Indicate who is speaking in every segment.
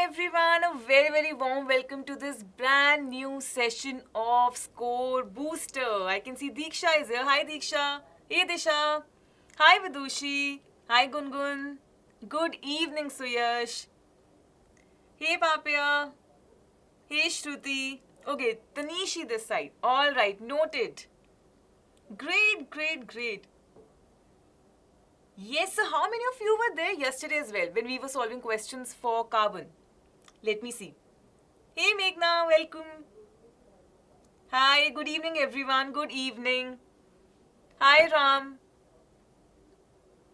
Speaker 1: everyone, a very warm welcome to this brand new session of Score Booster. I can see Deeksha is here. Hi Deeksha. Hey Disha. Hi Vidushi. Hi Gungun. Good evening Suyash. Hey Papya. Hey Shruti. Okay, Tanishi this side. Alright, noted. Great. Yes, so how many of you were there yesterday as well when we were solving questions for carbon? Let me see. Hey Meghna, welcome. Hi, good evening everyone. Good evening. Hi Ram.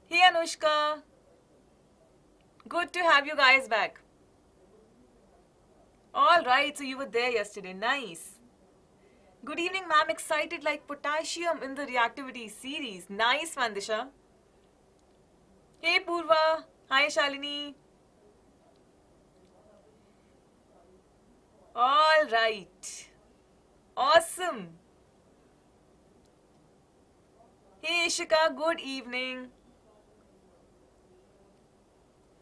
Speaker 1: Hey Anushka. Good to have you guys back. Alright, so you were there yesterday. Nice. Good evening, ma'am. Excited like potassium in the reactivity series. Nice, Vandisha. Hey Purva. Hi Shalini. Alright. Awesome. Hey Ishika, good evening.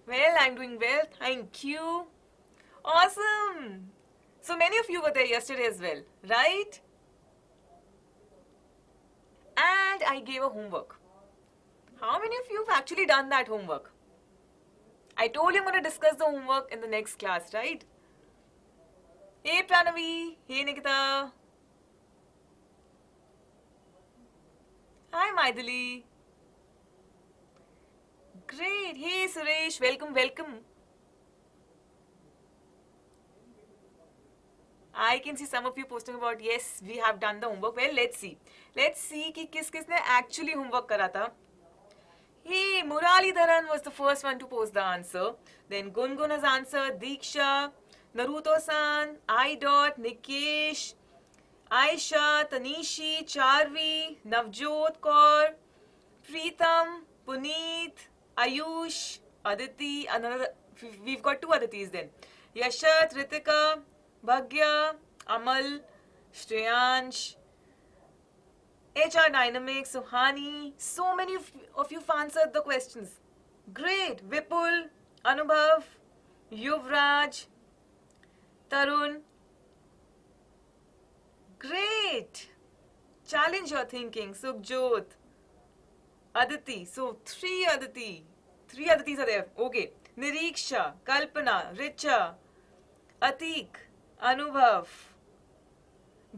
Speaker 1: Well, I'm doing well, thank you. Awesome. So many of you were there yesterday as well, right? And I gave a homework. How many of you have actually done that homework? I told you I'm going to discuss the homework in the next class, right? Hey Pranavi. Hey Nikita. Hi Maidali. Great. Hey Suresh. Welcome. I can see some of you posting about yes, we have done the homework. Well, let's see. Let's see कि किसने actually homework करा था. Hey, Muralidharan was the first one to post the answer. Then Gungun has answered, Deeksha, Naruto-san, I. Nikesh, Aisha, Tanishi, Charvi, Navjot Kaur, Preetham, Puneet, Ayush, Aditi, another, we've got two Aditis then. Yashat, Ritika, Bhagya, Amal, Shreyansh, HR Dynamics, Suhani. So many of you have answered the questions. Great. Vipul, Anubhav, Yuvraj, Tarun. Great. Challenge your thinking. Sukhjot, Aditi. So three Aditi. Three Aditis are there. Okay. Niriksha, Kalpana, Richa, Atik, Anubhav.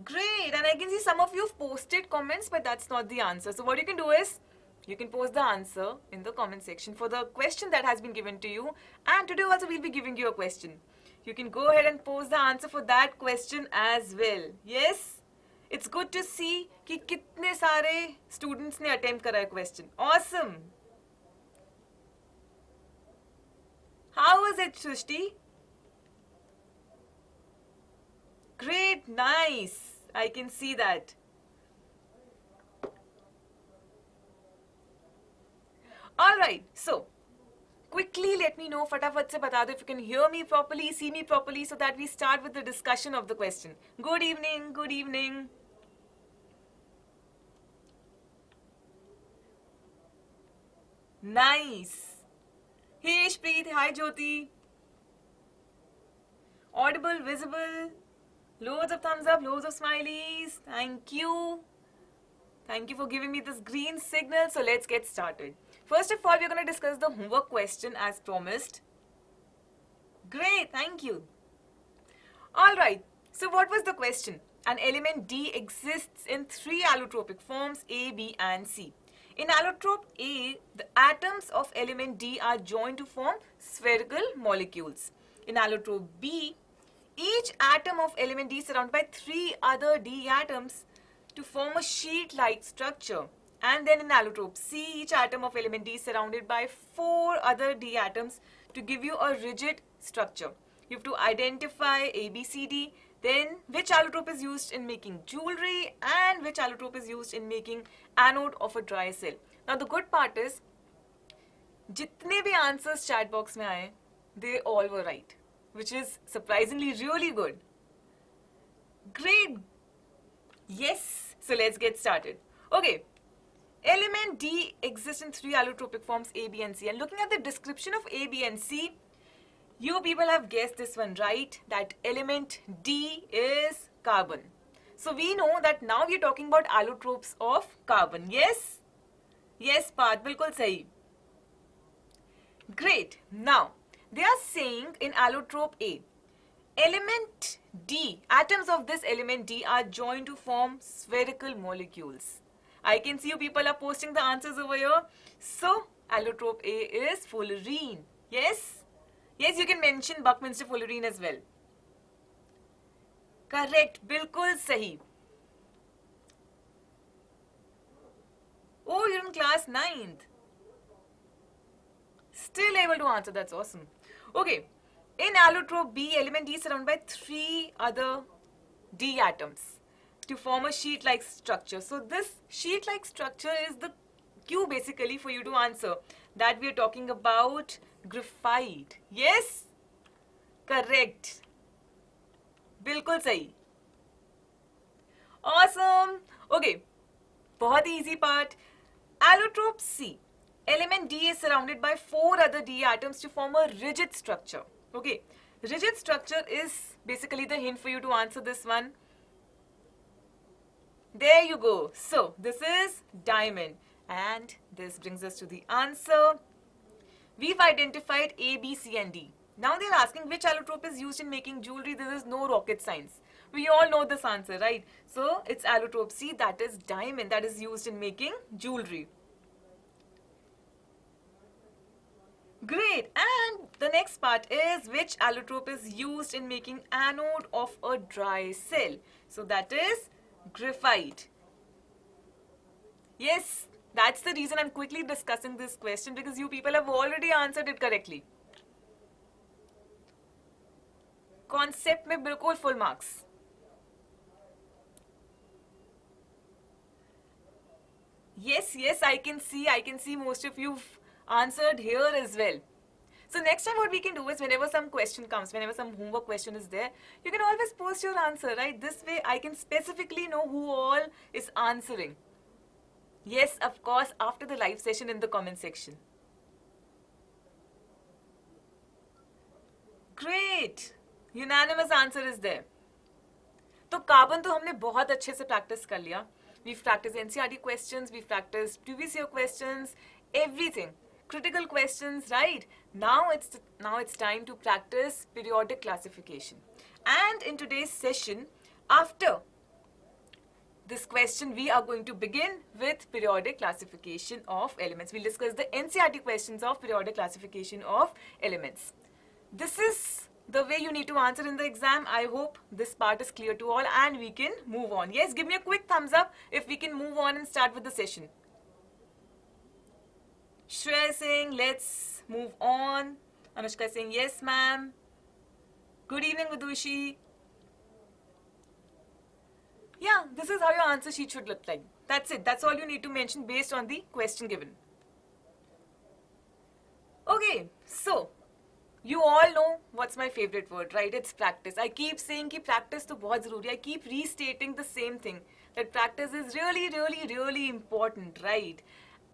Speaker 1: Great, and I can see some of you have posted comments, but that's not the answer. So what you can do is, you can post the answer in the comment section for the question that has been given to you. And today also we'll be giving you a question. You can go ahead and post the answer for that question as well. Yes? It's good to see कि कितने सारे students ने attempt करा है question. Awesome. How was it, Shushti? Great, nice. I can see that. Alright, so quickly let me know, फटाफट से बता दो if you can hear me properly, see me properly, so that we start with the discussion of the question. Good evening. Nice. Hey Shpreet, hi Jyoti. Audible, visible. Loads of thumbs up, loads of smileys. Thank you. Thank you for giving me this green signal. So let's get started. First of all, we're going to discuss the homework question as promised. Great, thank you. Alright, so what was the question? An element D exists in three allotropic forms A, B and C. In allotrope A, the atoms of element D are joined to form spherical molecules. In allotrope B, each atom of element D is surrounded by three other D atoms to form a sheet-like structure. And then in allotrope C, each atom of element D is surrounded by four other D atoms to give you a rigid structure. You have to identify A, B, C, D, then which allotrope is used in making jewelry and which allotrope is used in making anode of a dry cell. Now the good part is, जितने भी answers chat box में आए, they all were right, which is surprisingly really good. Great. Yes. So let's get started. Okay. Element D exists in three allotropic forms A, B and C. And looking at the description of A, B and C, You people have guessed this one right, that element D is carbon. So we know that now we are talking about allotropes of carbon. Yes? Yes, Parth, bilkul sahi. Great. Now, they are saying in allotrope A, element D, atoms of this element D are joined to form spherical molecules. I can see you people are posting the answers over here. So, allotrope A is fullerene. Yes? Yes, you can mention Buckminster fullerene as well. Correct. Bilkul sahi. Oh, you're in class 9th. Still able to answer. That's awesome. Okay. In allotrope B, element D is surrounded by 3 other D atoms to form a sheet-like structure. So this sheet-like structure is the cue basically for you to answer that we are talking about graphite. Yes? Correct. बिल्कुल सही. Awesome. Okay. बहुत ही easy part. Allotrope C. Element D is surrounded by 4 other D atoms to form a rigid structure. Okay. Rigid structure is basically the hint for you to answer this one. There you go. So, this is diamond. And this brings us to the answer. We've identified A, B, C and D. Now they're asking which allotrope is used in making jewelry. This is no rocket science. We all know this answer, right? So, it's allotrope C, that is diamond, that is used in making jewelry. Great. And the next part is which allotrope is used in making anode of a dry cell. So, that is graphite. Yes, that's the reason I'm quickly discussing this question, because you people have already answered it correctly. Concept में बिल्कुल full marks. Yes, I can see most of you've answered here as well. So next time what we can do is, whenever some question comes, whenever some homework question is there, you can always post your answer, right? This way I can specifically know who all is answering. Yes, of course, after the live session in the comment section. Great. Unanimous answer is there. तो carbon तो हमने बहुत अच्छे से practice कर लिया. We've practiced NCERT questions, we've practiced previous year questions, everything. Critical questions, right? Now it's time to practice periodic classification. And in today's session, after this question, we are going to begin with periodic classification of elements. We'll discuss the NCERT questions of periodic classification of elements. This is the way you need to answer in the exam. I hope this part is clear to all and we can move on. Yes, give me a quick thumbs up if we can move on and start with the session. Shreya is saying, let's move on. Anushka is saying, yes, ma'am. Good evening, Vidushi. Yeah, this is how your answer sheet should look like. That's it. That's all you need to mention based on the question given. Okay, so you all know what's my favorite word, right? It's practice. I keep saying कि practice तो बहुत ज़रूरी है. I keep restating the same thing, that practice is really important, right?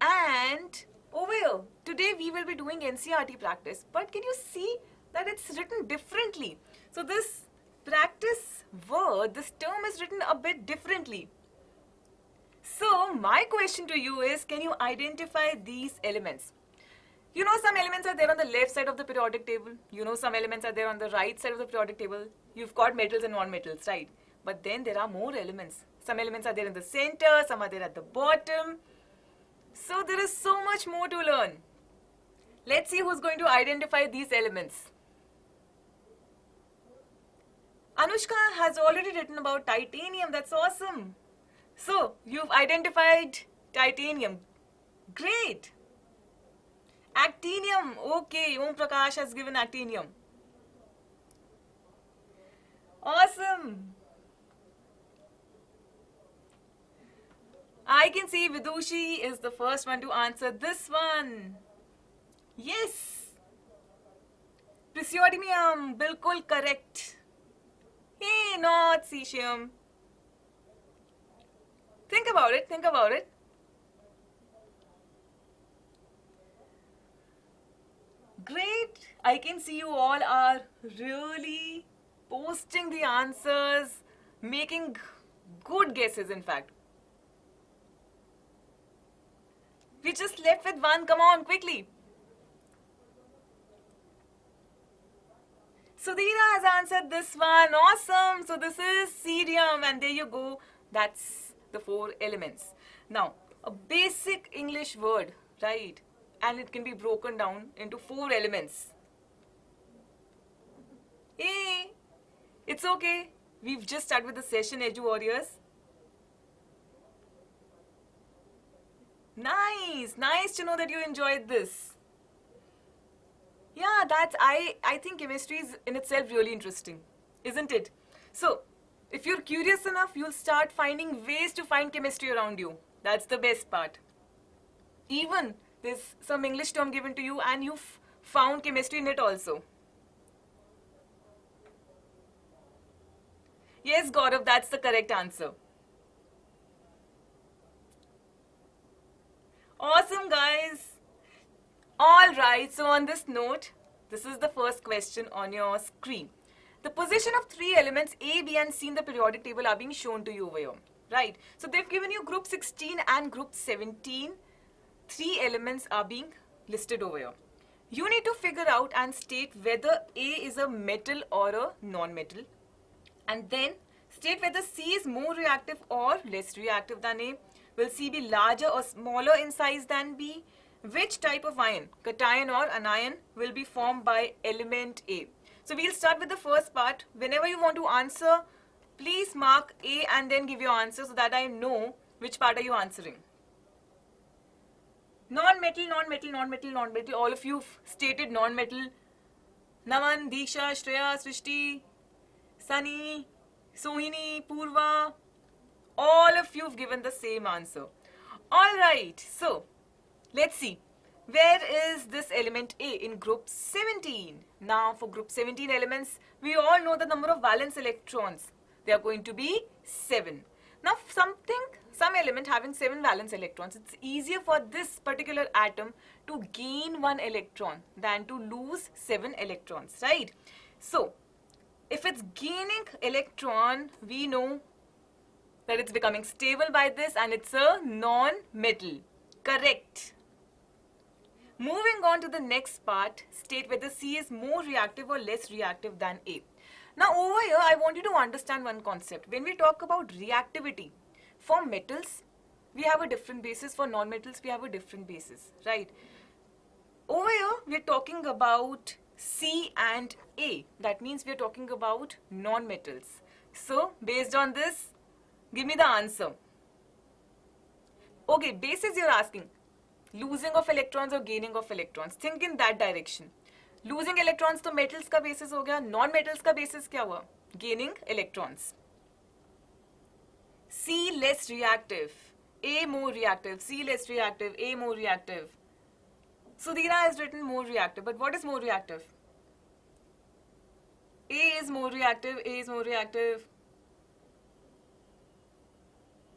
Speaker 1: And over here, today we will be doing NCERT practice. But can you see that it's written differently? So this practice word, this term is written a bit differently. So my question to you is, can you identify these elements? You know, some elements are there on the left side of the periodic table. You know, some elements are there on the right side of the periodic table. You've got metals and non-metals, right? But then there are more elements. Some elements are there in the center, some are there at the bottom. So there is so much more to learn. Let's see who's going to identify these elements. Anushka has already written about titanium. That's awesome. So, you've identified titanium. Great. Actinium. Okay, Om Prakash has given actinium. Awesome. I can see Vidushi is the first one to answer this one. Yes. Praseodymium. Bilkul correct. Hey, not cesium. Think about it. Think about it. Great. I can see you all are really posting the answers, making good guesses, in fact. We just left with one. Come on, quickly. Sudhira has answered this one. Awesome. So this is cerium, and there you go. That's the 4 elements. Now, a basic English word, right? And it can be broken down into 4 elements. Hey, it's okay. We've just started with the session, Edu Warriors. Nice to know that you enjoyed this. Yeah, I think chemistry is in itself really interesting, isn't it? So, if you're curious enough, you'll start finding ways to find chemistry around you. That's the best part. Even there's some English term given to you and you've found chemistry in it also. Yes, Gaurav, that's the correct answer. Awesome, guys. Alright, so on this note, this is the first question on your screen. The position of 3 elements A, B and C in the periodic table are being shown to you over here. Right? So they've given you group 16 and group 17. 3 elements are being listed over here. You need to figure out and state whether A is a metal or a non-metal. And then state whether C is more reactive or less reactive than A. Will C be larger or smaller in size than B? Which type of ion, cation or anion, will be formed by element A? So we'll start with the first part. Whenever you want to answer, please mark A and then give your answer so that I know which part are you answering. Non-metal, non-metal, non-metal, non-metal. All of you've stated non-metal. Naman, Deeksha, Shreya, Srishti, Sunny, Sohini, Purva. All of you've given the same answer. Alright, so let's see. Where is this element A in group 17? Now for group 17 elements, we all know the number of valence electrons. They are going to be 7. Now some element having 7 valence electrons, it's easier for this particular atom to gain 1 electron than to lose 7 electrons, right? So, if it's gaining electron, we know that it's becoming stable by this and it's a non-metal. Correct. Moving on to the next part, state whether C is more reactive or less reactive than A. Now over here, I want you to understand one concept. When we talk about reactivity, for metals, we have a different basis. For non-metals, we have a different basis, right? Over here, we're talking about C and A. That means we're talking about non-metals. So, based on this, give me the answer. Okay, basis you're asking. Losing of electrons or gaining of electrons. Think in that direction. Losing electrons तो metals का basis हो गया. Non-metals का basis क्या हुआ? Gaining electrons. C less reactive. A more reactive. C less reactive. A more reactive. Sudhira has written more reactive. But what is more reactive? A is more reactive. A is more reactive.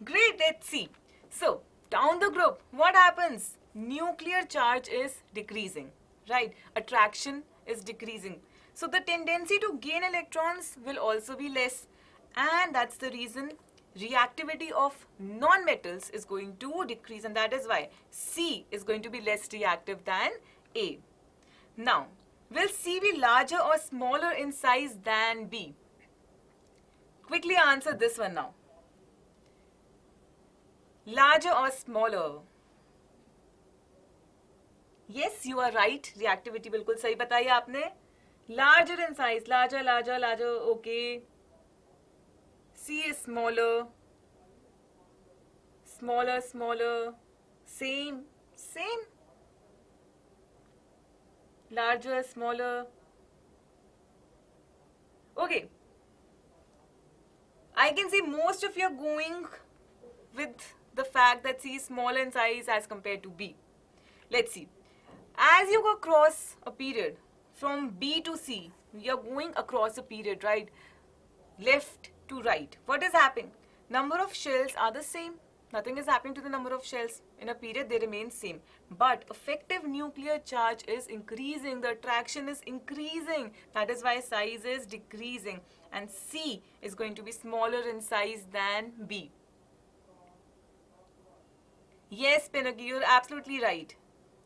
Speaker 1: Great, let's see. So, down the group, what happens? Nuclear charge is decreasing, right? Attraction is decreasing. So, the tendency to gain electrons will also be less. And that's the reason reactivity of non-metals is going to decrease. And that is why C is going to be less reactive than A. Now, will C be larger or smaller in size than B? Quickly answer this one now. Larger or smaller? Yes, you are right. Reactivity बिल्कुल सही बताई आपने. Larger in size. Larger, larger, larger. Okay. C is smaller. Smaller, smaller. Same, same. Larger, smaller. Okay. I can see most of you are going with the fact that C is smaller in size as compared to B. Let's see. As you go across a period from B to C, we are going across a period, right? Left to right. What is happening? Number of shells are the same. Nothing is happening to the number of shells. In a period, they remain same. But effective nuclear charge is increasing. The attraction is increasing. That is why size is decreasing. And C is going to be smaller in size than B. Yes, Pinaki, you're absolutely right.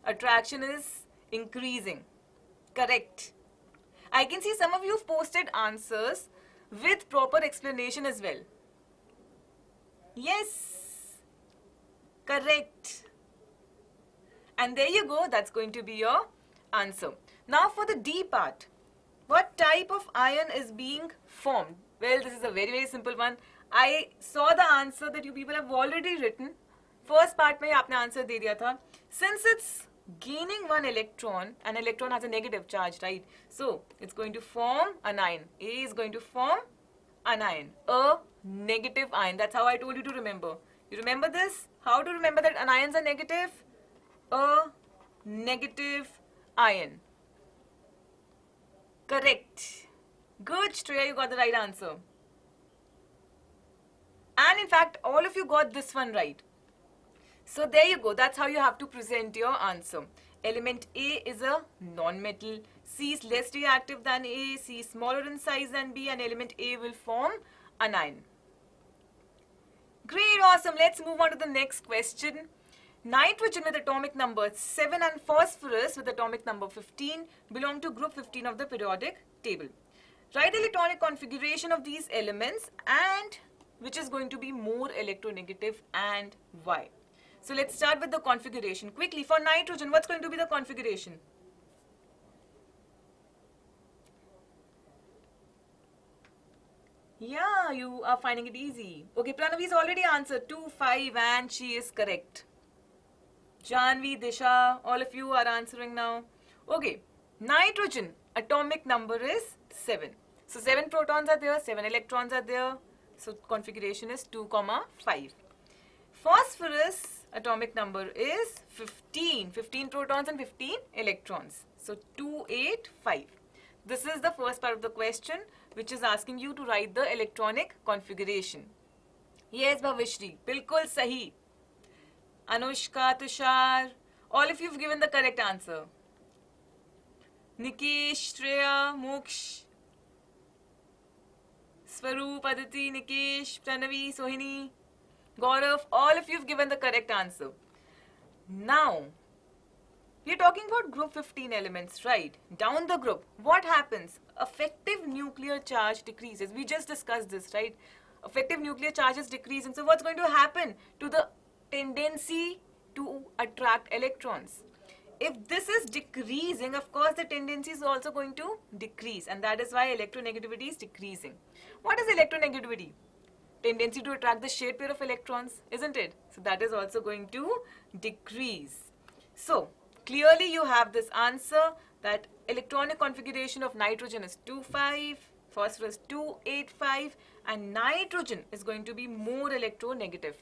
Speaker 1: Attraction is increasing. Correct. I can see some of you have posted answers with proper explanation as well. Yes. Correct. And there you go. That's going to be your answer. Now for the D part. What type of ion is being formed? Well, this is a very, very simple one. I saw the answer that you people have already written. First part में आपने answer दे दिया था. Since it's gaining one electron, an electron has a negative charge, right? So, it's going to form an ion. A is going to form an ion. A negative ion. That's how I told you to remember. You remember this? How to remember that anions are negative? A negative ion. Correct. Good, Shreya, you got the right answer. And in fact, all of you got this one right. So there you go. That's how you have to present your answer. Element A is a non-metal. C is less reactive than A. C is smaller in size than B. And element A will form an ion. Great, awesome. Let's move on to the next question. Nitrogen with atomic number 7 and phosphorus with atomic number 15 belong to group 15 of the periodic table. Write the electronic configuration of these elements and which is going to be more electronegative and why. So let's start with the configuration. Quickly, for nitrogen, what's going to be the configuration? Yeah, you are finding it easy. Okay, Pranavi's already answered 2, 5 and she is correct. Janvi, Disha, all of you are answering now. Okay, nitrogen, atomic number is 7. So 7 protons are there, 7 electrons are there. So configuration is 2, 5. Phosphorus, atomic number is 15. 15 protons and 15 electrons. So 2, 8, 5. This is the first part of the question which is asking you to write the electronic configuration. Yes, Bhavishri, bilkul sahi. Anushka, Tushar, all of you have given the correct answer. Nikesh, Shreya, Moksh, Swaroop, Aditi, Nikesh, Pranavi, Sohini, Gaurav, all of you have given the correct answer. Now, we are talking about group 15 elements, right? Down the group, what happens? Effective nuclear charge decreases. We just discussed this, right? Effective nuclear charge is decreasing. So what's going to happen to the tendency to attract electrons? If this is decreasing, of course, the tendency is also going to decrease. And that is why electronegativity is decreasing. What is electronegativity? Tendency to attract the shared pair of electrons, isn't it? So that is also going to decrease. So clearly you have this answer that electronic configuration of nitrogen is 2, 5, phosphorus 2, 8, 5 and nitrogen is going to be more electronegative.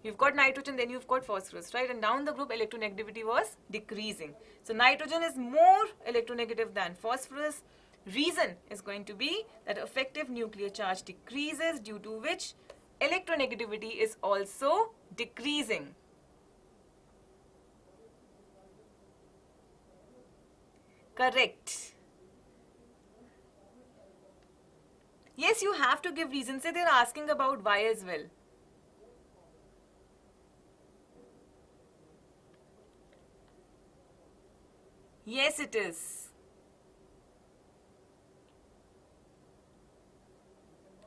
Speaker 1: You've got nitrogen, then you've got phosphorus, right? And down the group, electronegativity was decreasing. So nitrogen is more electronegative than phosphorus. Reason is going to be that effective nuclear charge decreases, due to which electronegativity is also decreasing. Correct. Yes, you have to give reasons. Say they're asking about why as well. Yes, it is.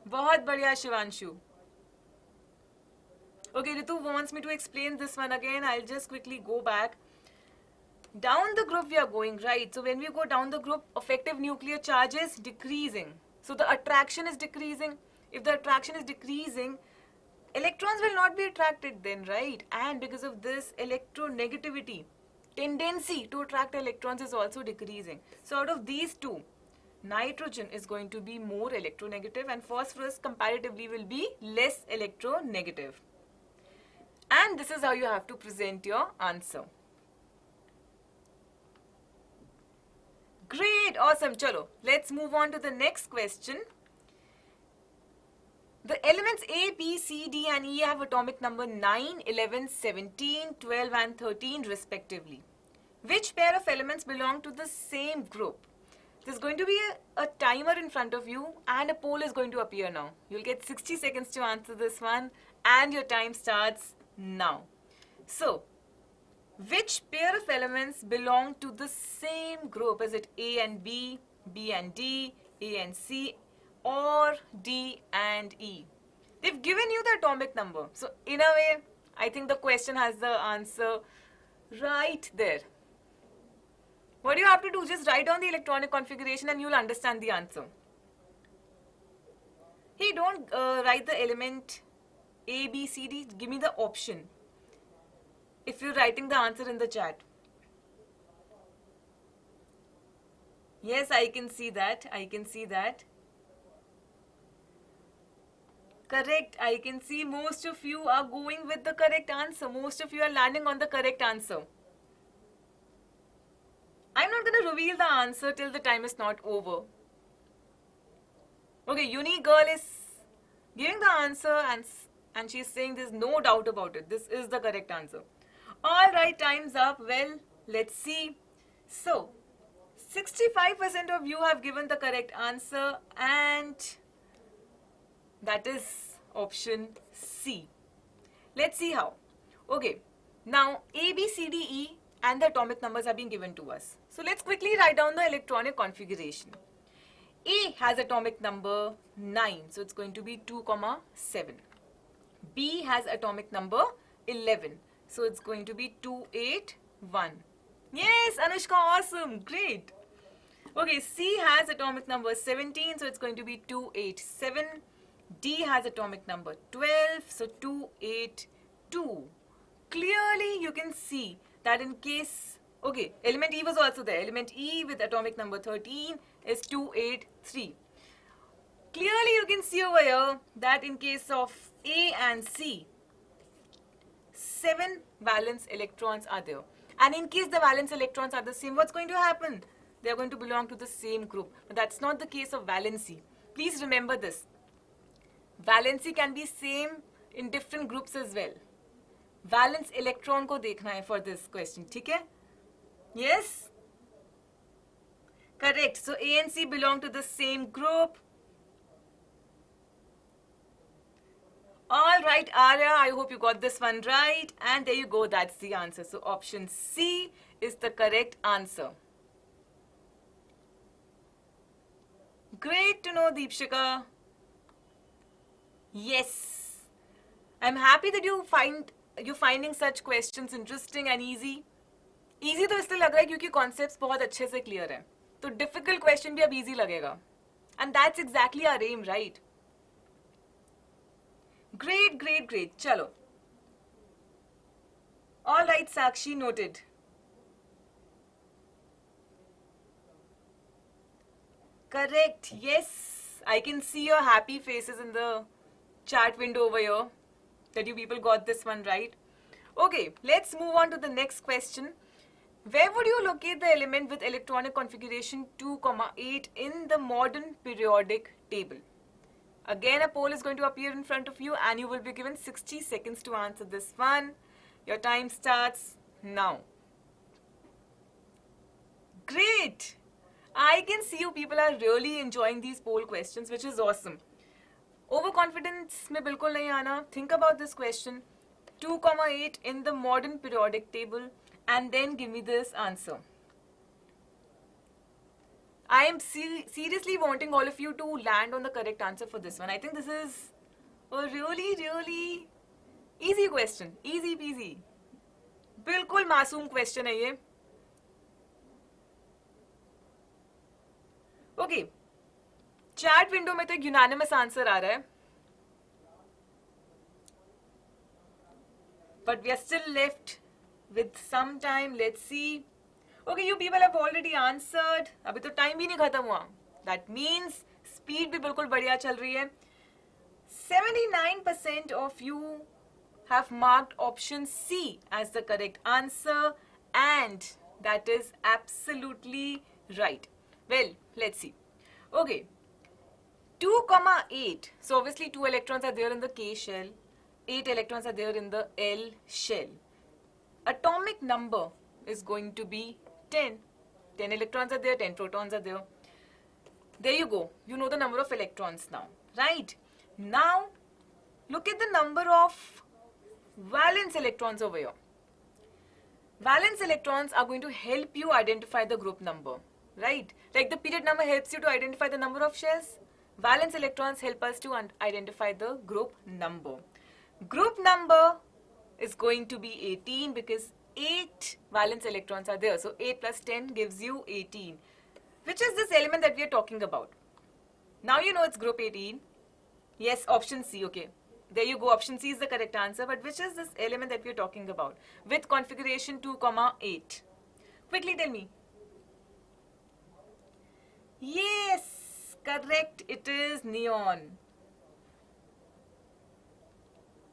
Speaker 1: बहुत बढ़िया, Shivanshu. Okay, Ritu wants me to explain this one again. I'll just quickly go back. Down the group we are going, right? So when we go down the group, effective nuclear charge is decreasing. So the attraction is decreasing. If the attraction is decreasing, electrons will not be attracted then, right? And because of this, electronegativity, tendency to attract electrons is also decreasing. So out of these two, nitrogen is going to be more electronegative and phosphorus comparatively will be less electronegative. And this is how you have to present your answer. Great, awesome. Chalo, let's move on to the next question. The elements A, B, C, D and E have atomic number 9, 11, 17, 12 and 13 respectively. Which pair of elements belong to the same group? There's going to be a timer in front of you and a poll is going to appear now. You'll get 60 seconds to answer this one and your time starts now. So, which pair of elements belong to the same group? Is it A and B, B and D, A and C, or D and E? They've given you the atomic number. So, in a way, I think the question has the answer right there. What do you have to do? Just write down the electronic configuration and you'll understand the answer. Hey, don't write the element A, B, C, D. Give me the option if you're writing the answer in the chat. Yes, I can see that. I can see that. Correct. I can see most of you are going with the correct answer. Most of you are landing on the correct answer. I'm not going to reveal the answer till the time is not over. Okay, Uni girl is giving the answer and she's saying there's no doubt about it. This is the correct answer. Alright, time's up. Well, let's see. So, 65% of you have given the correct answer and that is option C. Let's see how. Okay, now A, B, C, D, E and the atomic numbers have been given to us. So let's quickly write down the electronic configuration. A has atomic number 9, so it's going to be 2, 7. B has atomic number 11, so it's going to be 2, 8, 1. Yes, Anushka, awesome, great. Okay, C has atomic number 17, so it's going to be 2, 8, 7. D has atomic number 12, so 2, 8, 2. Clearly, you can see that in case, okay, element E was also there. Element E with atomic number 13 is 283. Clearly you can see over here that in case of A and C, 7 valence electrons are there. And in case the valence electrons are the same, what's going to happen? They are going to belong to the same group. But that's not the case of valency. Please remember this. Valency can be same in different groups as well. Valence electron को देखना है for this question, ठीक है? Yes? Correct. So A and C belong to the same group. All right, Arya, I hope you got this one right. And there you go, that's the answer. So option C is the correct answer. Great to know, Deepshika. Yes. I'm happy that you're finding such questions interesting and easy. Easy तो इसलिए लग रहा है क्योंकि concepts बहुत अच्छे से clear है. तो difficult question भी अब easy लगेगा. And that's exactly our aim, right? Great, great, great. Chalo. All right, Sakshi, noted. Correct. Yes. I can see your happy faces in the chat window over here. That you people got this one right. Okay, let's move on to the next question. Where would you locate the element with electronic configuration 2, 8 in the modern periodic table? Again, a poll is going to appear in front of you and you will be given 60 seconds to answer this one. Your time starts now. Great! I can see you people are really enjoying these poll questions, which is awesome. Overconfidence mein bilkul nahi aana. Think about this question. 2, 8 in the modern periodic table and then give me this answer. I am seriously wanting all of you to land on the correct answer for this one. I think this is a really, really easy question. Easy peasy. Bilkul masoom question hai ye. Okay. Chat window में तो एक unanimous answer आ रहा है. But we are still left with some time. Let's see. Okay, you people have already answered. अभी तो time भी नहीं खत्म हुआ. That means speed भी बिल्कुल बढ़िया चल रही है. 79% of you have marked option C as the correct answer, and that is absolutely right. Well, let's see. Okay. 2, comma 8. So obviously 2 electrons are there in the K shell. 8 electrons are there in the L shell. Atomic number is going to be 10. 10 electrons are there, 10 protons are there. There you go. You know the number of electrons now, right? Now, look at the number of valence electrons over here. Valence electrons are going to help you identify the group number, right? Like the period number helps you to identify the number of shells. Valence electrons help us to identify the group number. Group number is going to be 18 because 8 valence electrons are there. So 8 plus 10 gives you 18. Which is this element that we are talking about? Now you know it's group 18. Yes, option C, okay. There you go, option C is the correct answer. But which is this element that we are talking about? With configuration 2, 8. Quickly tell me. Yes, correct, it is neon.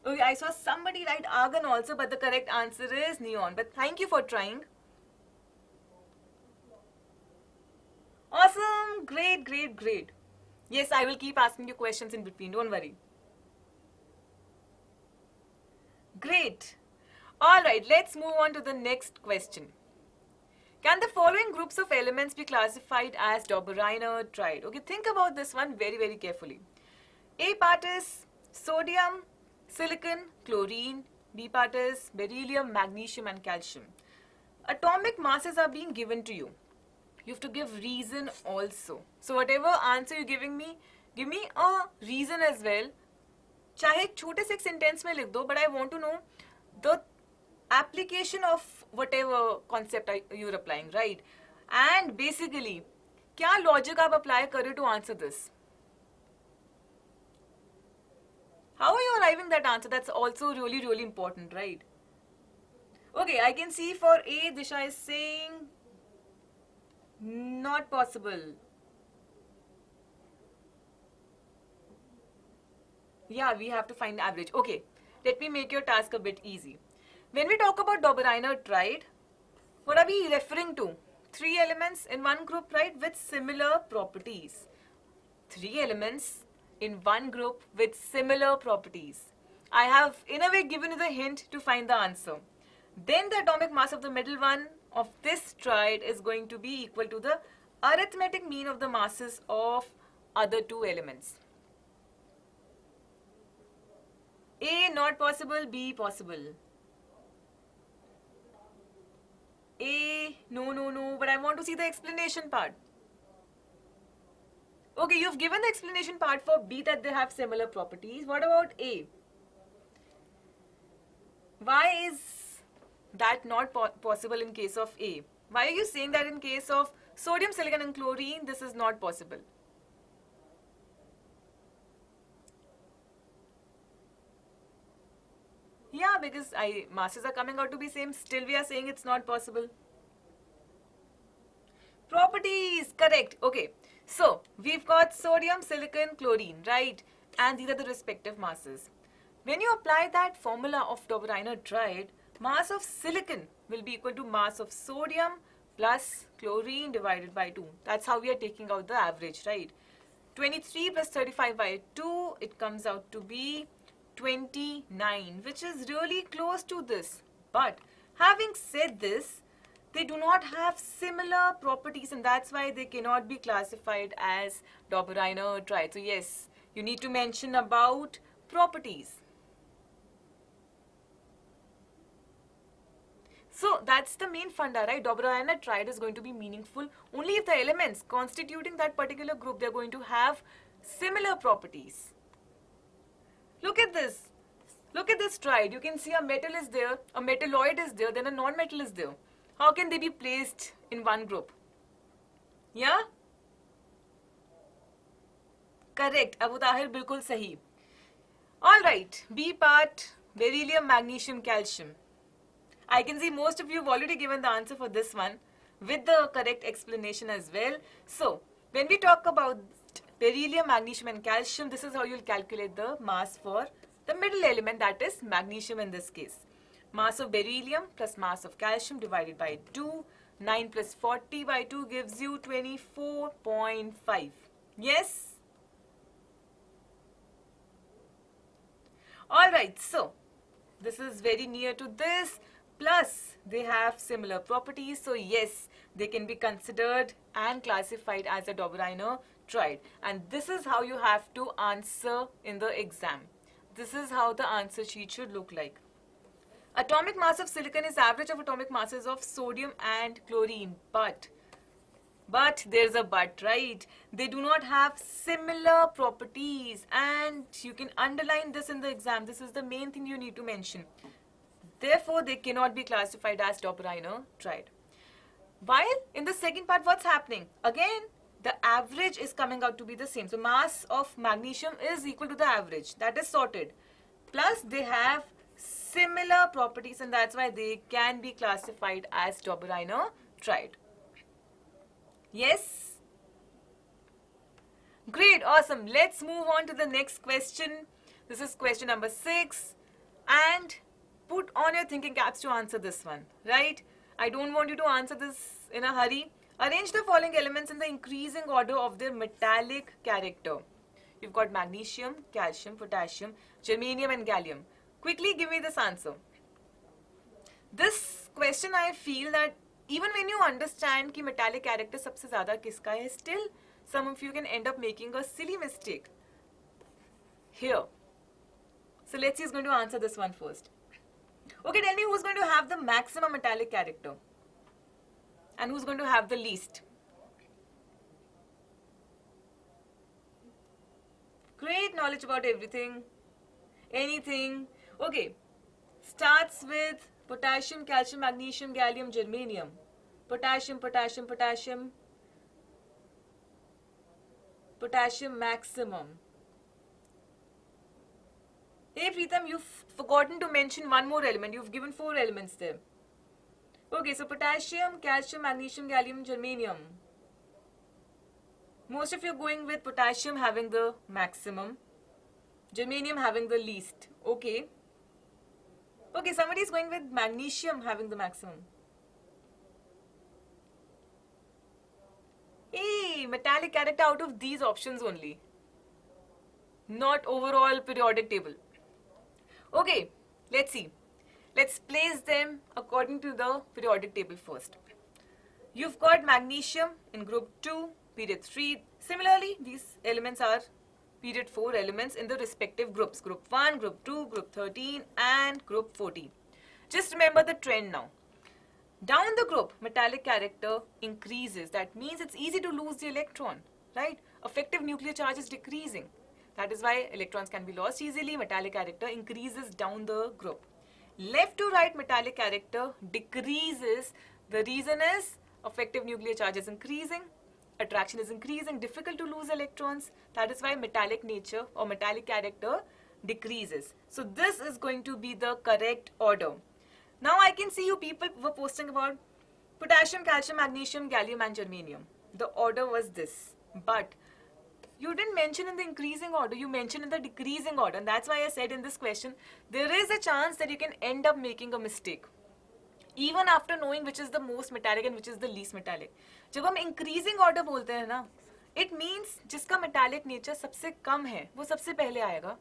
Speaker 1: Okay, I saw somebody write argon also, but the correct answer is neon. But thank you for trying. Awesome, great, great, great. Yes, I will keep asking you questions in between, don't worry. Great. Alright, let's move on to the next question. Can the following groups of elements be classified as Dobereiner triad? Okay, think about this one very, very carefully. A part is sodium, silicon, chlorine. B part is beryllium, magnesium and calcium. Atomic masses are being given to you. You have to give reason also. So whatever answer you're giving me, give me a reason as well. चाहे छोटे से sentence में लिख दो, but I want to know the application of whatever concept you're applying, right? And basically, क्या logic आप apply कर रहे हो to answer this? How are you arriving that answer? That's also really, really important, right? Okay, I can see for A, Disha is saying not possible. Yeah, we have to find average. Okay, let me make your task a bit easy. When we talk about Dobereiner triad, what are we referring to? 3 elements in one group, right, with similar properties. 3 elements in one group with similar properties. I have in a way given you the hint to find the answer. Then the atomic mass of the middle one of this triad is going to be equal to the arithmetic mean of the masses of other 2 elements. A not possible, B possible. A, no, but I want to see the explanation part. Okay, you've given the explanation part for B that they have similar properties. What about A? Why is that not possible in case of A? Why are you saying that in case of sodium, silicon and chlorine, this is not possible? Yeah, because masses are coming out to be same. Still we are saying it's not possible. Properties, correct. Okay, so we've got sodium, silicon, chlorine, right? And these are the respective masses. When you apply that formula of Dobereiner triad, mass of silicon will be equal to mass of sodium plus chlorine divided by 2. That's how we are taking out the average, right? 23 plus 35 by 2, it comes out to be 29, which is really close to this. But having said this, they do not have similar properties and that's why they cannot be classified as Dobereiner triad. So yes, you need to mention about properties. So that's the main funda, right? Dobereiner triad is going to be meaningful only if the elements constituting that particular group, they're going to have similar properties. Look at this. Look at this triad. You can see a metal is there, a metalloid is there, then a non-metal is there. How can they be placed in one group? Yeah? Correct. Abu Tahir, bilkul sahi. Alright. B part, beryllium, magnesium, calcium. I can see most of you have already given the answer for this one with the correct explanation as well. So, when we talk about beryllium, magnesium and calcium, this is how you'll calculate the mass for the middle element, that is magnesium in this case. Mass of beryllium plus mass of calcium divided by 2. 9 plus 40 by 2 gives you 24.5. Yes? Alright, so this is very near to this. Plus, they have similar properties. So yes, they can be considered and classified as a Dobereiner triad. And this is how you have to answer in the exam. This is how the answer sheet should look like. Atomic mass of silicon is average of atomic masses of sodium and chlorine. But there's a but, right? They do not have similar properties, and you can underline this in the exam. This is the main thing you need to mention. Therefore, they cannot be classified as Dobereiner triad. While in the second part, what's happening? Again, the average is coming out to be the same. So mass of magnesium is equal to the average. That is sorted. Plus, they have similar properties, and that's why they can be classified as Dobereiner triad. Yes? Great, awesome. Let's move on to the next question. This is question number 6. And put on your thinking caps to answer this one, right? I don't want you to answer this in a hurry. Arrange the following elements in the increasing order of their metallic character. You've got magnesium, calcium, potassium, germanium and gallium. Quickly give me this answer. This question, I feel that even when you understand कि metallic character सबसे ज़्यादा किसका है, still some of you can end up making a silly mistake here. So let's see who's going to answer this one first. Okay, tell me who's going to have the maximum metallic character and who's going to have the least. Great knowledge about everything, anything. Okay, starts with potassium, calcium, magnesium, gallium, germanium. Potassium, potassium, potassium. Potassium maximum. Hey Preetham, you've forgotten to mention one more element. You've given 4 elements there. Okay, so potassium, calcium, magnesium, gallium, germanium. Most of you are going with potassium having the maximum, germanium having the least. Okay. Okay, somebody is going with magnesium having the maximum. Hey, metallic character out of these options only. Not overall periodic table. Okay, let's see. Let's place them according to the periodic table first. You've got magnesium in group 2, period 3. Similarly, these elements are period 4 elements in the respective groups. Group 1, group 2, group 13 and group 14. Just remember the trend now. Down the group, metallic character increases. That means it's easy to lose the electron, right? Effective nuclear charge is decreasing. That is why electrons can be lost easily. Metallic character increases down the group. Left to right, metallic character decreases. The reason is effective nuclear charge is increasing. Attraction is increasing, difficult to lose electrons. That is why metallic nature or metallic character decreases. So this is going to be the correct order. Now I can see you people were posting about potassium, calcium, magnesium, gallium and germanium. The order was this. But you didn't mention in the increasing order, you mentioned in the decreasing order. And that's why I said in this question, there is a chance that you can end up making a mistake. Even after knowing which is the most metallic and which is the least metallic. जब हम increasing order बोलते हैं ना, it means जिसका metallic nature सबसे कम है, वो सबसे पहले आएगा.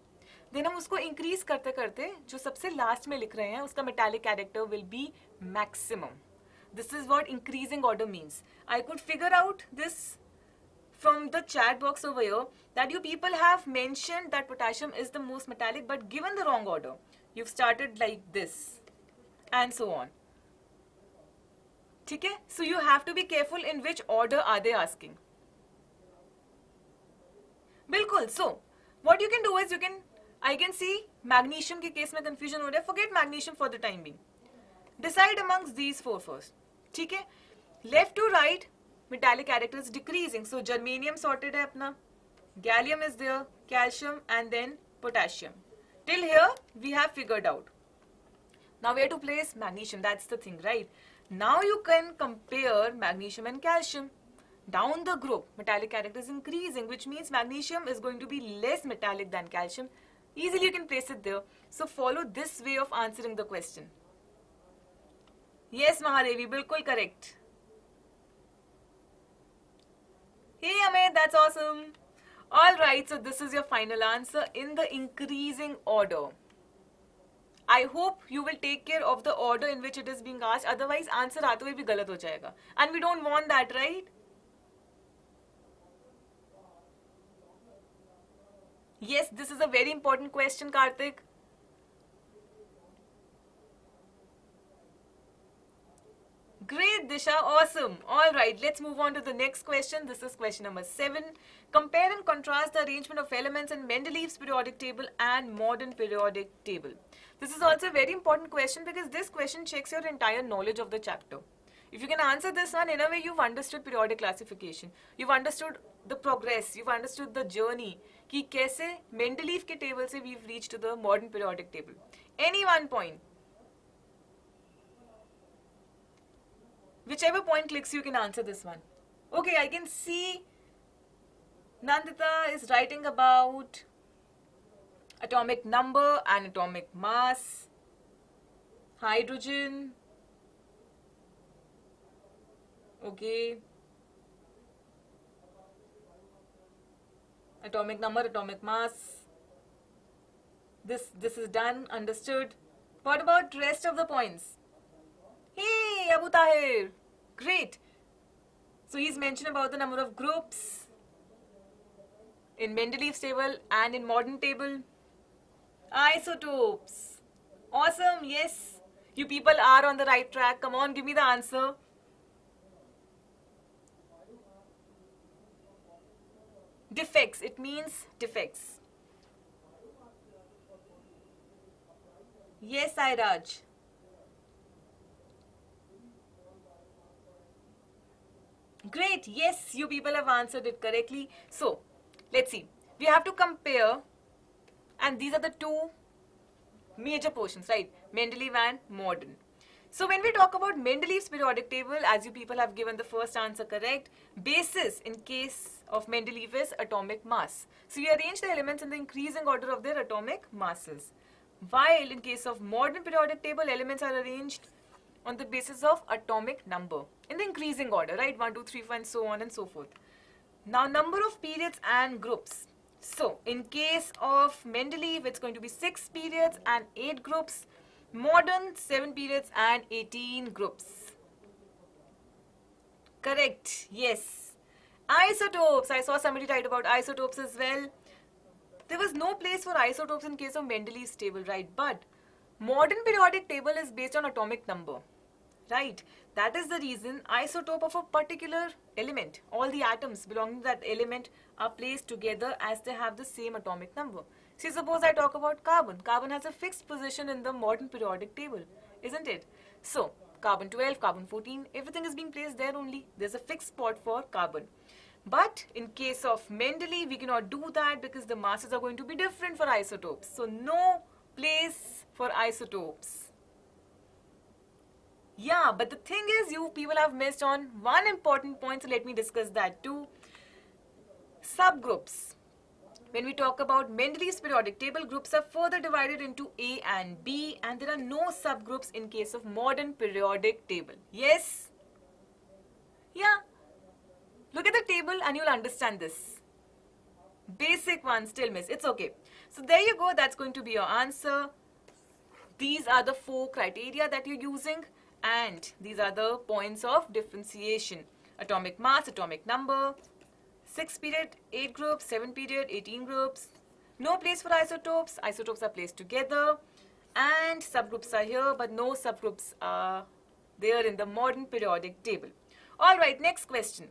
Speaker 1: Then हम उसको increase करते करते जो सबसे last में लिख रहे हैं, उसका metallic character will be maximum. This is what increasing order means. I could figure out this from the chat box over here that you people have mentioned that potassium is the most metallic, but given the wrong order. You've started like this and so on. Okay? So you have to be careful in which order are they asking. Bilkul. So what you can do is I can see magnesium के case में confusion हो रहा है. Forget magnesium for the time being. Decide amongst these 4 first. ठीक है? Left to right, metallic character is decreasing. So germanium sorted है अपना. Gallium is there, calcium and then potassium. Till here we have figured out. Now where to place magnesium? That's the thing, right? Now you can compare magnesium and calcium. Down the group, metallic character is increasing, which means magnesium is going to be less metallic than calcium. Easily you can place it there. So follow this way of answering the question. Yes, Mahadevi, bilkul correct. Hey Amit, that's awesome. Alright, so this is your final answer in the increasing order. I hope you will take care of the order in which it is being asked. Otherwise, answer आते हुए भी गलत हो जाएगा. And we don't want that, right? Yes, this is a very important question, Karthik. Great, Disha. Awesome. All right, let's move on to the next question. This is question number 7. Compare and contrast the arrangement of elements in Mendeleev's periodic table and modern periodic table. This is also a very important question because this question checks your entire knowledge of the chapter. If you can answer this one, in a way you've understood periodic classification. You've understood the progress. You've understood the journey. कि कैसे Mendeleev के table से we've reached to the modern periodic table. Any one point. Whichever point clicks, you can answer this one. Okay, I can see Nandita is writing about atomic number and atomic mass, hydrogen. Okay. Atomic number, atomic mass. This is done, understood. What about rest of the points? Hey, Abu Tahir. Great. So he's mentioned about the number of groups in Mendeleev's table and in modern table. Isotopes. Awesome. Yes. You people are on the right track. Come on, give me the answer. Defects. It means defects. Yes, Sairaj. Great. Yes, you people have answered it correctly. So, let's see. We have to compare, and these are the two major portions, right? Mendeleev and modern. So when we talk about Mendeleev's periodic table, as you people have given the first answer correct, basis in case of Mendeleev is atomic mass. So we arrange the elements in the increasing order of their atomic masses. While in case of modern periodic table, elements are arranged on the basis of atomic number in the increasing order, right? 1, 2, 3, 4, and so on and so forth. Now, number of periods and groups. So, in case of Mendeleev, it's going to be 6 periods and 8 groups. Modern, 7 periods and 18 groups. Correct. Yes. Isotopes. I saw somebody write about isotopes as well. There was no place for isotopes in case of Mendeleev's table, right? But modern periodic table is based on atomic number, right? That is the reason isotope of a particular element, all the atoms belonging to that element are placed together as they have the same atomic number. See, suppose I talk about carbon. Carbon has a fixed position in the modern periodic table, isn't it? So, carbon 12, carbon 14, everything is being placed there only. There's a fixed spot for carbon. But in case of Mendeleev, we cannot do that because the masses are going to be different for isotopes. So, no place for isotopes. Yeah, but the thing is, you people have missed on one important point, so let me discuss that too. Subgroups. When we talk about Mendeleev's periodic table, groups are further divided into A and B, and there are no subgroups in case of modern periodic table. Yes? Yeah. Look at the table and you'll understand this. Basic one still miss. It's okay. So there you go. That's going to be your answer. These are the 4 criteria that you're using. And these are the points of differentiation. Atomic mass, atomic number, 6 period, 8 groups, 7 period, 18 groups. No place for isotopes. Isotopes are placed together. And subgroups are here, but no subgroups are there in the modern periodic table. Alright, next question.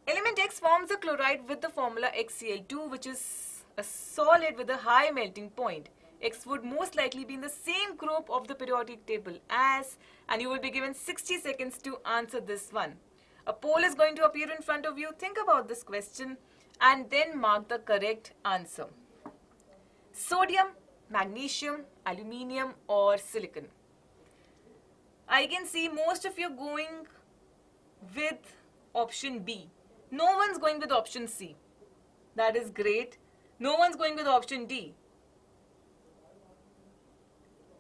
Speaker 1: Element X forms a chloride with the formula XCl2, which is a solid with a high melting point. X would most likely be in the same group of the periodic table as, and you will be given 60 seconds to answer this one. A poll is going to appear in front of you. Think about this question and then mark the correct answer. Sodium, magnesium, aluminium or silicon. I can see most of you going with option B. No one's going with option C. That is great. No one's going with option D.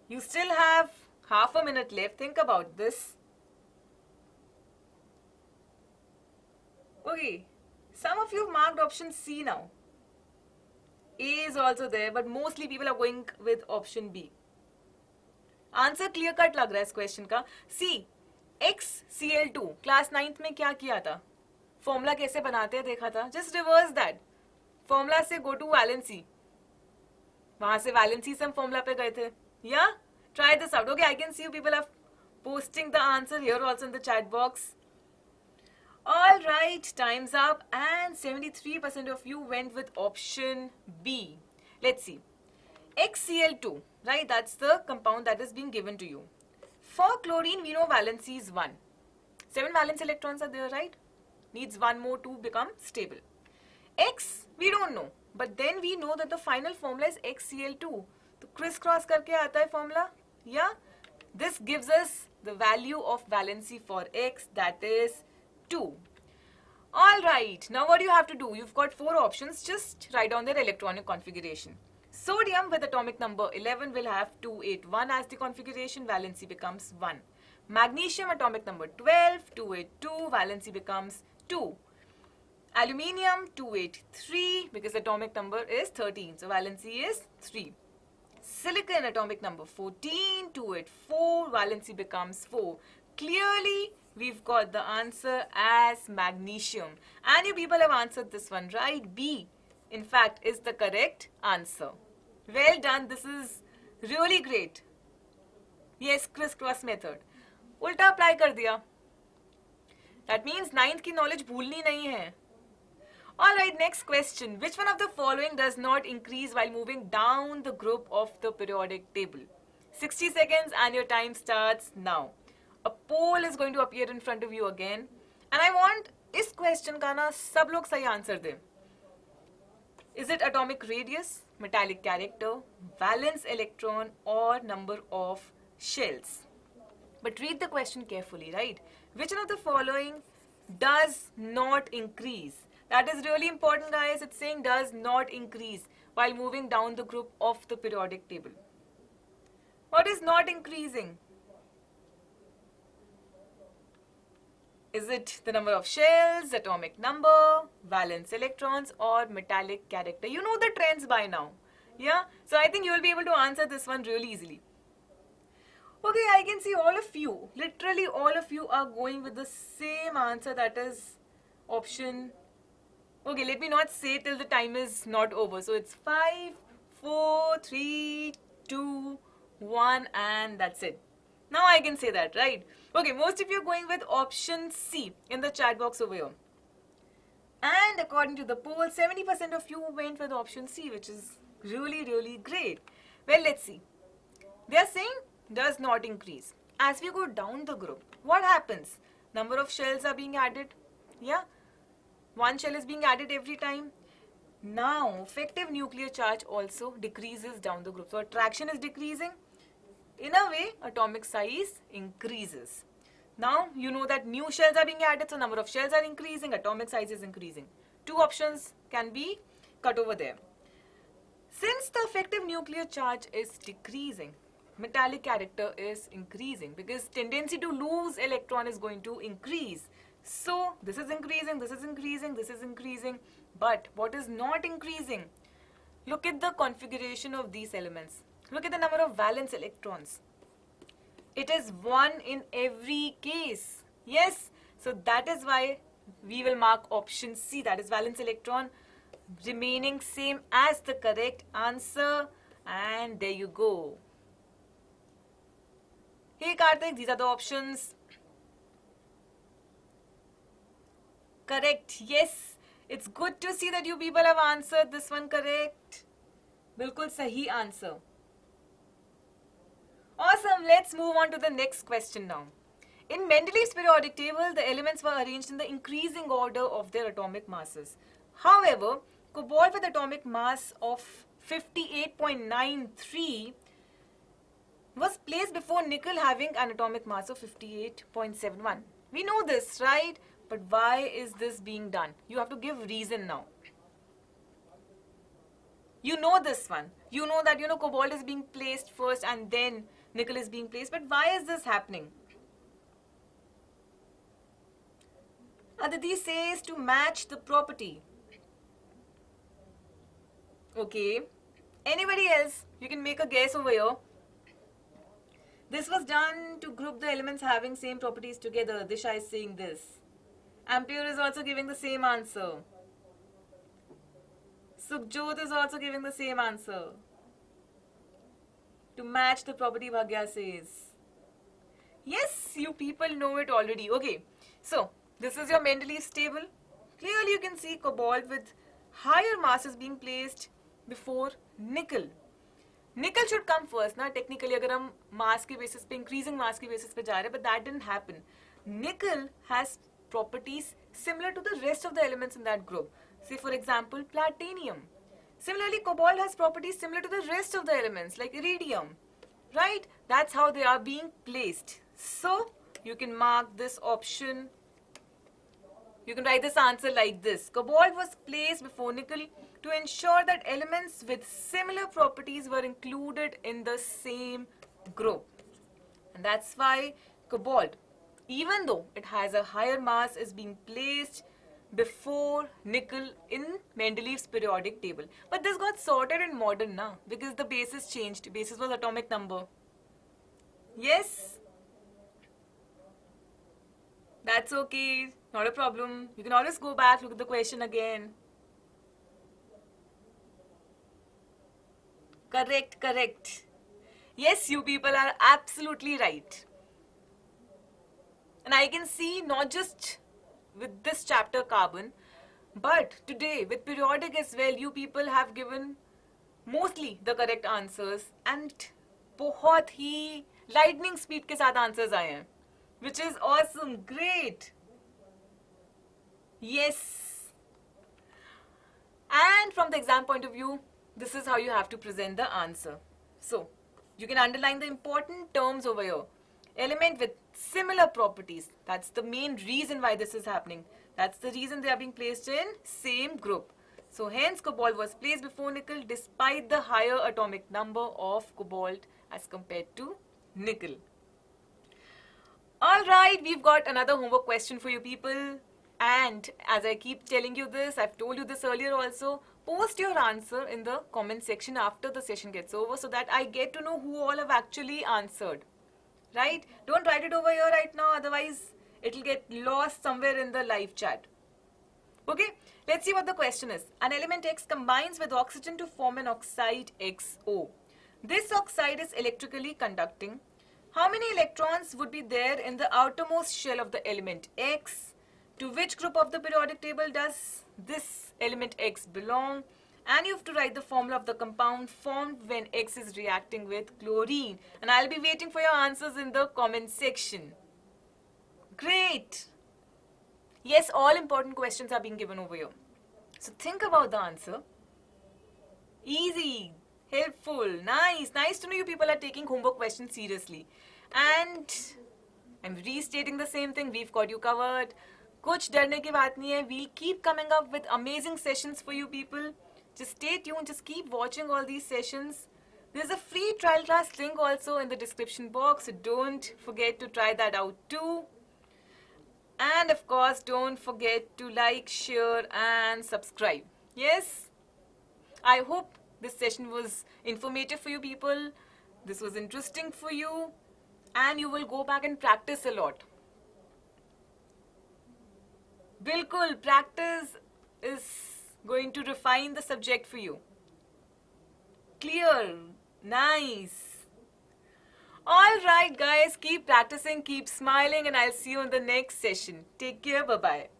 Speaker 1: You still have half a minute left. Think about this. Okay, some of you have marked option C now. A is also there, but mostly people are going with option B. Answer clear cut लग रहा है इस question का. सी XCl2 class 9th में क्या किया था, formula कैसे बनाते हैं देखा था. Just reverse that. फॉर्मूला से गो टू वैलेंसी, वहां से वैलेंसी से हम फॉर्मूला पे गए थे. या try this out. Okay, I can see you people are posting the answer here also in the chat box. All right, time's up and 73% of you went with option B. Let's see. XCl2, right? That's the compound that is being given to you. For chlorine, we know valency is 1. 7 valence electrons are there, right? Needs 1 more to become stable. X, we don't know. But then we know that the final formula is XCl2. So crisscross करके आता है formula. Yeah? This gives us the value of valency for X, that is 2. Alright, now what do you have to do? You've got 4 options, just write down their electronic configuration. Sodium with atomic number 11 will have 281 as the configuration, valency becomes 1. Magnesium atomic number 12, 282, valency becomes 2. Aluminium 283 because atomic number is 13, so valency is 3. Silicon atomic number 14, 284, valency becomes 4. Clearly, we've got the answer as magnesium. And you people have answered this one, right? B, in fact, is the correct answer. Well done. This is really great. Yes, crisscross method. उल्टा apply कर दिया. That means 9th की knowledge भूलनी नहीं है. Alright, next question. Which one of the following does not increase while moving down the group of the periodic table? 60 seconds and your time starts now. A poll is going to appear in front of you again. And I want इस question का ना सब लोग सही answer दें. Is it atomic radius, metallic character, valence electron or number of shells? But read the question carefully, right? Which one of the following does not increase? That is really important, guys. It's saying does not increase while moving down the group of the periodic table. What is not increasing? Is it the number of shells, atomic number, valence electrons, or metallic character? You know the trends by now. Yeah? So I think you will be able to answer this one really easily. Okay, I can see all of you, literally all of you are going with the same answer, that is option. Okay, let me not say till the time is not over. So it's 5, 4, 3, 2, 1 and that's it. Now I can say that, right? Okay, most of you are going with option C in the chat box over here. And according to the poll, 70% of you went with option C, which is really, really great. Well, let's see. They are saying does not increase. As we go down the group, what happens? Number of shells are being added. Yeah? One shell is being added every time. Now, effective nuclear charge also decreases down the group. So, attraction is decreasing. In a way, atomic size increases. Now, you know that new shells are being added, so number of shells are increasing, atomic size is increasing. 2 options can be cut over there. Since the effective nuclear charge is decreasing, metallic character is increasing because tendency to lose electron is going to increase. So, this is increasing, this is increasing, this is increasing. But what is not increasing? Look at the configuration of these elements. Look at the number of valence electrons. It is 1 in every case. Yes, so that is why we will mark option C, that is valence electron remaining same as the correct answer. And there you go. Hey Karthik, these are the options. Correct, yes. It's good to see that you people have answered this one correct. Bilkul sahi answer. Awesome, let's move on to the next question now. In Mendeleev's periodic table, the elements were arranged in the increasing order of their atomic masses. However, cobalt with atomic mass of 58.93 was placed before nickel having an atomic mass of 58.71. We know this, right? But why is this being done? You have to give reason now. You know this one. You know that, cobalt is being placed first and then nickel is being placed. But why is this happening? Aditi says to match the property. Okay. Anybody else? You can make a guess over here. This was done to group the elements having same properties together. Disha is saying this. Ampere is also giving the same answer. Sukhjot is also giving the same answer. To match the property, Bhagya says. Yes, you people know it already. Okay, so this is your Mendeleev's table. Clearly you can see cobalt with higher masses being placed before nickel. Nickel should come first, na? Technically, अगर हम mass के basis पे, increasing mass के basis पे जा रहे हैं, but that didn't happen. Nickel has properties similar to the rest of the elements in that group. Say, for example, platinum. Similarly, cobalt has properties similar to the rest of the elements, like iridium. Right? That's how they are being placed. So, you can mark this option. You can write this answer like this. Cobalt was placed before nickel to ensure that elements with similar properties were included in the same group. And that's why cobalt, even though it has a higher mass, is being placed before nickel in Mendeleev's periodic table. But this got sorted in modern now because the basis changed. Basis was atomic number. Yes? That's okay. Not a problem. You can always go back, look at the question again. Correct, correct. Yes, you people are absolutely right. And I can see not just with this chapter carbon, but today with periodic as well, you people have given mostly the correct answers and बहुत ही lightning speed के साथ answers आए हैं, which is awesome, great. Yes. And from the exam point of view, this is how you have to present the answer. So, you can underline the important terms over here. Element with similar properties. That's the main reason why this is happening. That's the reason they are being placed in same group. So, hence cobalt was placed before nickel despite the higher atomic number of cobalt as compared to nickel. Alright, we've got another homework question for you people. And as I keep telling you this, I've told you this earlier also, post your answer in the comment section after the session gets over so that I get to know who all have actually answered. Right? Don't write it over here right now, otherwise it'll get lost somewhere in the live chat. Okay, let's see what the question is. An element X combines with oxygen to form an oxide XO. This oxide is electrically conducting. How many electrons would be there in the outermost shell of the element X? To which group of the periodic table does this element X belong? And you have to write the formula of the compound formed when X is reacting with chlorine. And I'll be waiting for your answers in the comment section. Great! Yes, all important questions are being given over here. So think about the answer. Easy, helpful, nice. Nice to know you people are taking homework questions seriously. And I'm restating the same thing. We've got you covered. कुछ डरने की बात नहीं है. We'll keep coming up with amazing sessions for you people. Just stay tuned. Just keep watching all these sessions. There's a free trial class link also in the description box. So don't forget to try that out too. And of course, don't forget to like, share and subscribe. Yes? I hope this session was informative for you people. This was interesting for you. And you will go back and practice a lot. Bilkul, practice is going to refine the subject for you. Clear. Nice. Alright guys, keep practicing, keep smiling and I'll see you in the next session. Take care, bye-bye.